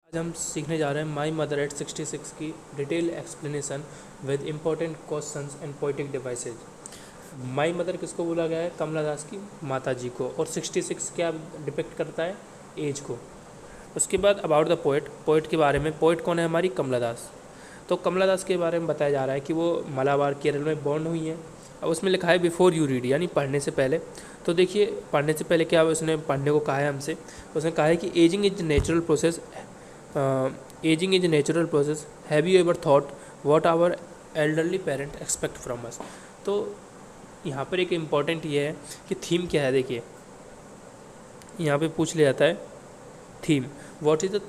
आज हम सीखने जा रहे हैं माई मदर एट 66 की detail explanation with important questions and poetic devices. My mother किसको बोला गया है? कमला दास की माता जी को। और 66 क्या डिपिक्ट करता है? एज को। उसके बाद अबाउट द पोइट, पोइट के बारे में। पोइट कौन है? हमारी कमला दास। तो कमला दास के बारे में बताया जा रहा है कि वो मलाबार केरल में बॉर्न हुई हैं। अब उसमें लिखा है बिफोर यू रीड, यानी पढ़ने से पहले। तो देखिए, पढ़ने से पहले क्या उसने पढ़ने को कहा है हमसे? उसने कहा है कि ageing is natural process, ageing is natural process, have you ever thought what our elderly parent expect from us. तो यहाँ पर एक इम्पॉर्टेंट ये है कि थीम क्या है। देखिए, यहाँ पे पूछ लिया जाता है theme, what is the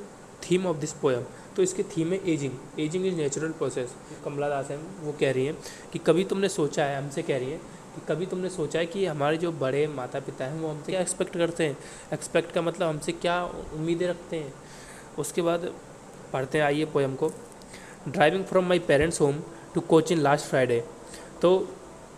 theme of this poem. तो इसकी थीम है aging, aging is natural process. Kamala Das हैं, वो कह रही हैं कि कभी तुमने सोचा है, हमसे कह रही हैं कि कभी तुमने सोचा है कि हमारे जो बड़े माता पिता हैं वो हमसे क्या एक्सपेक्ट करते हैं। एक्सपेक्ट का मतलब हमसे क्या उम्मीदें रखते हैं। उसके बाद पढ़ते हैं, आइए पोएम को। Driving from my parents home to Cochin last Friday. तो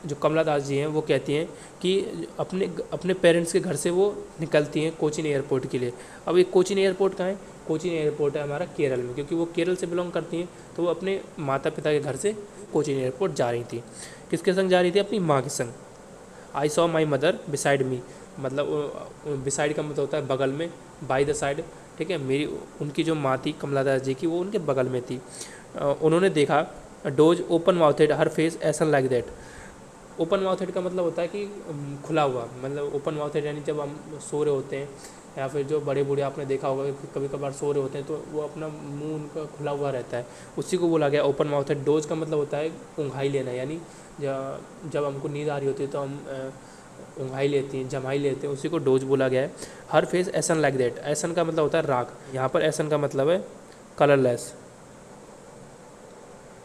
जो कमला दास जी हैं वो कहती हैं कि अपने अपने पेरेंट्स के घर से वो निकलती हैं कोचिन एयरपोर्ट के लिए। अब ये कोचिन एयरपोर्ट कहाँ है? कोचिन एयरपोर्ट है हमारा केरल में, क्योंकि वो केरल से बिलोंग करती हैं। तो वो अपने माता पिता के घर से कोचिन एयरपोर्ट जा रही थी। किसके संग जा रही थी? अपनी माँ के संग। I saw my mother beside me, मतलब बिसाइड का मतलब होता है बगल में, बाई द साइड। ठीक है, मेरी उनकी जो माँ थी कमला दास जी की, वो उनके बगल में थी। उन्होंने देखा dose open mouthed her face ashen like that. Open mouthed का मतलब होता है कि खुला हुआ, मतलब ओपन माउथेड यानी जब हम सो रहे होते हैं, या फिर जो बड़े बूढ़े आपने देखा होगा कि कभी कभार सो रहे होते हैं तो वो अपना मुंह उनका खुला हुआ रहता है, उसी को बोला गया ओपन माउथेड। डोज का मतलब होता है ऊँघाई लेना, यानी जब हमको नींद आ रही होती है तो हम ऊँघाई लेती हैं, जमाई लेते हैं, उसी को डोज बोला गया है। हर फेस एसन लाइक दैट, एसन का मतलब होता है राख। यहाँ पर एसन का मतलब है कलरलेस।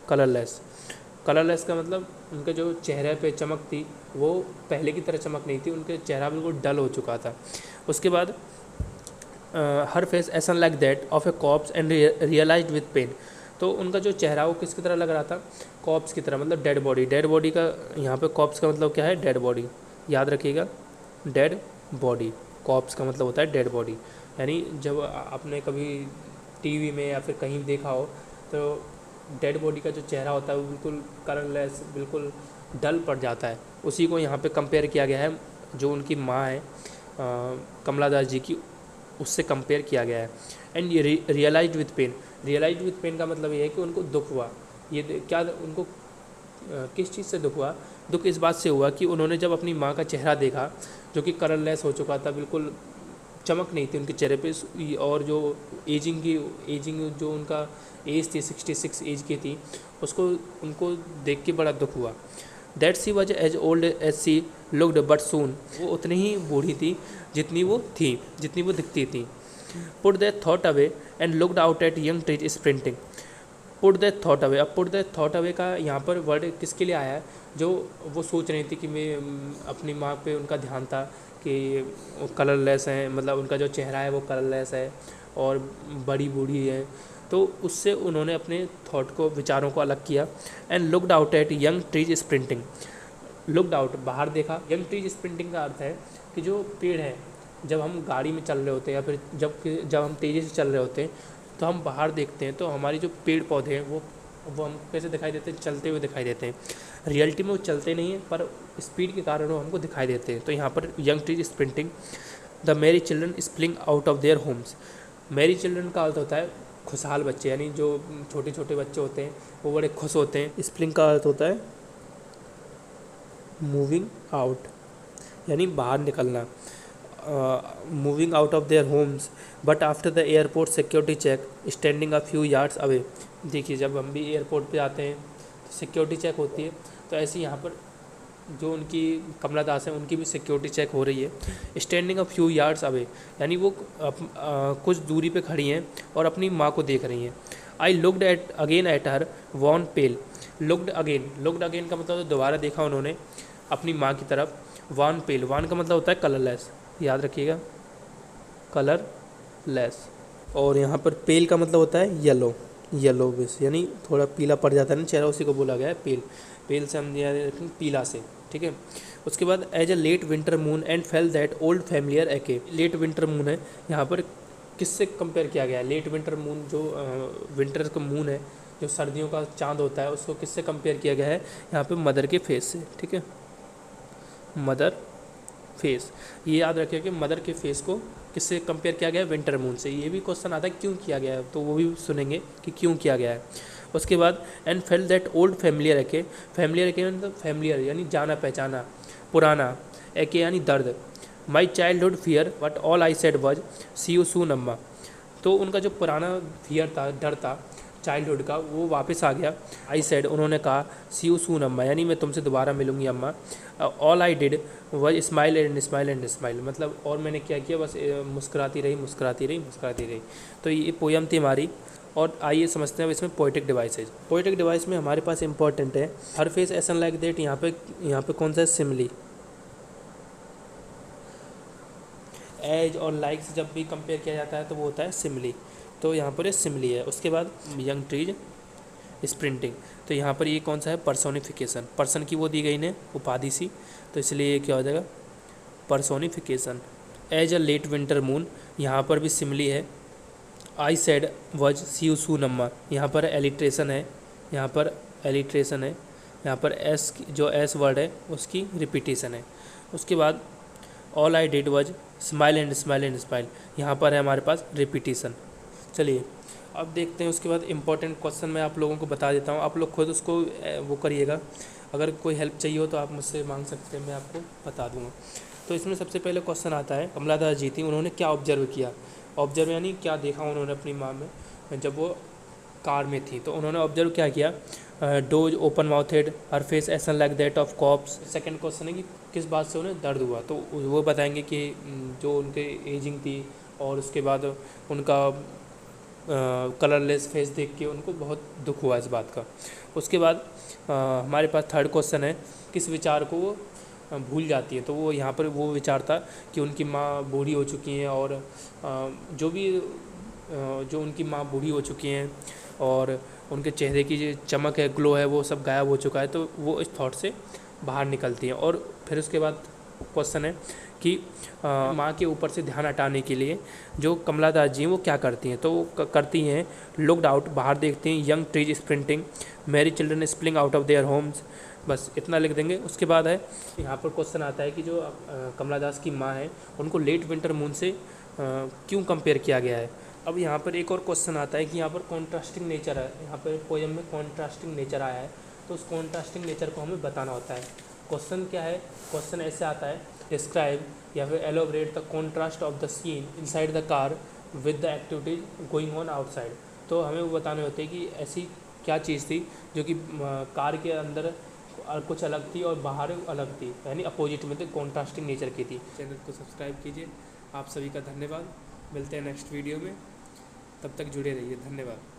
कलरलेस, कलरलेस का मतलब उनके जो चेहरे पे चमक थी वो पहले की तरह चमक नहीं थी, उनके चेहरा बिल्कुल डल हो चुका था। उसके बाद her face ashen like that of a corpse and realized with pain. तो उनका जो चेहरा वो किसकी तरह लग रहा था? कॉप्स की तरह, मतलब डेड बॉडी। डेड बॉडी का यहाँ पे कॉप्स का मतलब क्या है? Dead body. याद रखिएगा, डेड बॉडी। कॉप्स का मतलब होता है डेड बॉडी। यानी जब आपने कभी टीवी में या फिर कहीं देखा हो तो डेड बॉडी का जो चेहरा होता है वो बिल्कुल कलरलेस, बिल्कुल डल पड़ जाता है। उसी को यहाँ पे कंपेयर किया गया है, जो उनकी माँ है कमला दास जी की, उससे कंपेयर किया गया है। And realise with pain, realise with pain का मतलब ये है कि उनको दुख हुआ। ये क्या उनको किस चीज़ से दुख हुआ? दुख इस बात से हुआ कि उन्होंने जब अपनी माँ का चेहरा देखा जो कि कलरलेस हो चुका था, बिल्कुल चमक नहीं थी उनके चेहरे पे, और जो एजिंग जो उनका एज थी 66 एज की थी, उसको उनको देख के बड़ा दुख हुआ। That she was as old as she looked but soon, वो उतनी ही बूढ़ी थी जितनी वो थी, जितनी वो दिखती थी। Put that thought away and looked out at young trees sprinting. Put that thought away, अब पुट दैट थॉट अवे का यहाँ पर वर्ड किसके लिए आया है? जो वो सोच रही थी कि मैं अपनी माँ पे उनका ध्यान था कि वो कलरलेस हैं, मतलब उनका जो चेहरा है वो कलरलेस है और बड़ी बूढ़ी है। तो उससे उन्होंने अपने थॉट को, विचारों को अलग किया। And looked out at young trees sprinting. Looked out, बाहर देखा। यंग ट्रीज स्प्रिंटिंग का अर्थ है कि जो पेड़ है, जब हम गाड़ी में चल रहे होते हैं या फिर जब हम तेज़ी से चल रहे होते हैं तो हम बाहर देखते हैं तो हमारी जो पेड़ पौधे हैं वो हम कैसे दिखाई देते हैं? चलते हुए दिखाई देते हैं। रियलिटी में वो चलते नहीं हैं, पर स्पीड के कारण वो हमको दिखाई देते हैं। तो यहाँ पर यंग ट्रीज स्प्रिंटिंग। द मेरी children spring out of their Holmes. मेरी चिल्ड्रन का अर्थ होता है खुशहाल बच्चे, यानी जो छोटे छोटे बच्चे होते हैं वो बड़े खुश होते हैं। स्प्रिंग का अर्थ होता है मूविंग आउट, यानी बाहर निकलना। Moving out of their homes but after the airport security check standing a few yards away. देखिए, जब हम भी एयरपोर्ट पे आते हैं तो सिक्योरिटी चेक होती है, तो ऐसे यहाँ पर जो उनकी कमला दास है उनकी भी सिक्योरिटी चेक हो रही है। Standing a few yards away, यानी वो कुछ दूरी पे खड़ी हैं और अपनी माँ को देख रही हैं। I looked at again at her wan pale. Looked again, looked again का मतलब दोबारा देखा उन्होंने अपनी माँ की तरफ। वान पेल, वान का मतलब होता है कलरलेस, याद रखिएगा, कलरलेस। और यहाँ पर पेल का मतलब होता है येलो, येलो बेस, यानी थोड़ा पीला पड़ जाता है ना चेहरा, उसी को बोला गया है पेल। पेल से हम याद रखें पीला से, ठीक है। उसके बाद as a late winter moon and fail that old familiar ache. Late winter moon है यहाँ पर, किससे कंपेयर किया गया है? लेट विंटर मून जो विंटर का मून है, जो सर्दियों का चांद होता है, उसको किससे कंपेयर किया गया है? यहाँ पे मदर के फेस से। ठीक है, मदर फेस, ये याद रखिए कि मदर के फेस को किससे कंपेयर किया गया है? विंटर मून से। ये भी क्वेश्चन आता है क्यों किया गया है, तो वो भी सुनेंगे कि क्यों किया गया है। उसके बाद and fail that old familiar ache, familiar ache मतलब फैमिलियर यानी जाना पहचाना, पुराना, एके यानी दर्द। My childhood fear but all I said was see you soon अम्मा, तो उनका जो पुराना फियर था, डर था चाइल्डहुड का, वो वापस आ गया। आई सेड, उन्होंने कहा, सी यू सून अम्मा, यानी मैं तुमसे दोबारा मिलूंगी अम्मा। All I did was smile and smile and smile, मतलब और मैंने क्या किया, बस मुस्कुराती रही मुस्कुराती रही मुस्कुराती रही। तो ये पोयम थी हमारी। और आइए समझते हैं अब इसमें पोइटिक डिवाइसेज। पोइटिक डिवाइस में हमारे पास इंपॉर्टेंट है हर फेस एसन लाइक दैट। यहाँ पे कौन सा है? सिमली। एज और लाइक से जब भी कंपेयर किया जाता है तो वो होता है सिमली, तो यहाँ पर ये सिमली है। उसके बाद यंग ट्रीज स्प्रिंटिंग, तो यहाँ पर ये कौन सा है? पर्सोनिफिकेशन, पर्सन की वो दी गई ने उपाधि सी, तो इसलिए ये क्या हो जाएगा? Personification. As a late winter moon, यहाँ पर भी सिमली है। आई सेड वज सी यू सून अम्मा, यहाँ पर एलिट्रेशन है, यहाँ पर एलिट्रेशन है, यहाँ पर एस जो एस वर्ड है उसकी रिपीटेशन है। उसके बाद ऑल आई डिड वज smile and smile and smile, यहाँ पर है हमारे पास रिपीटेशन। चलिए अब देखते हैं उसके बाद इंपॉर्टेंट क्वेश्चन मैं आप लोगों को बता देता हूँ, आप लोग खुद उसको वो करिएगा। अगर कोई हेल्प चाहिए हो तो आप मुझसे मांग सकते हैं, मैं आपको बता दूँगा। तो इसमें सबसे पहले क्वेश्चन आता है, कमला दास जी थी, उन्होंने क्या ऑब्जर्व किया? ऑब्जर्व यानी क्या देखा उन्होंने अपनी माँ में जब वो कार में थी, तो उन्होंने ऑब्जर्व क्या किया? Those open mouthed, her face ashen like that of corpse. Second question है कि किस बात से उन्हें दर्द हुआ, तो वो बताएंगे कि जो उनके एजिंग थी और उसके बाद उनका कलरलेस फेस देख के उनको बहुत दुख हुआ इस बात का। उसके बाद हमारे पास थर्ड क्वेश्चन है, किस विचार को वो भूल जाती है, तो वो यहाँ पर वो विचार था कि उनकी माँ बूढ़ी हो चुकी हैं और जो उनकी माँ बूढ़ी हो चुकी हैं और उनके चेहरे की जो चमक है, ग्लो है, वो सब गायब हो चुका है, तो वो इस थॉट से बाहर निकलती हैं। और फिर उसके बाद क्वेश्चन है कि माँ के ऊपर से ध्यान हटाने के लिए जो कमला दास जी हैं वो क्या करती हैं, तो वो करती हैं लुकड आउट, बाहर देखती हैं, young trees sprinting, merry children spilling out of their homes. बस इतना लिख देंगे। उसके बाद है यहाँ पर क्वेश्चन आता है कि जो कमला दास की माँ है उनको लेट विंटर मून से क्यों कंपेयर किया गया है। अब यहाँ पर एक और क्वेश्चन आता है कि यहाँ पर कॉन्ट्रास्टिंग नेचर है, यहाँ पर पोएम में कॉन्ट्रास्टिंग नेचर आया है, तो उस कॉन्ट्रास्टिंग नेचर को हमें बताना होता है। क्वेश्चन क्या है? क्वेश्चन ऐसे आता है, डिस्क्राइब या फिर elaborate the contrast of the scene inside the car with the activities going on outside. तो हमें वो बताने होते हैं कि ऐसी क्या चीज़ थी जो कि कार के अंदर कुछ अलग थी और बाहर अलग थी, यानी अपोजिट में थी, कॉन्ट्रास्टिंग नेचर की थी। चैनल को सब्सक्राइब कीजिए। आप सभी का धन्यवाद। मिलते हैं नेक्स्ट वीडियो में, तब तक जुड़े रहिए। धन्यवाद।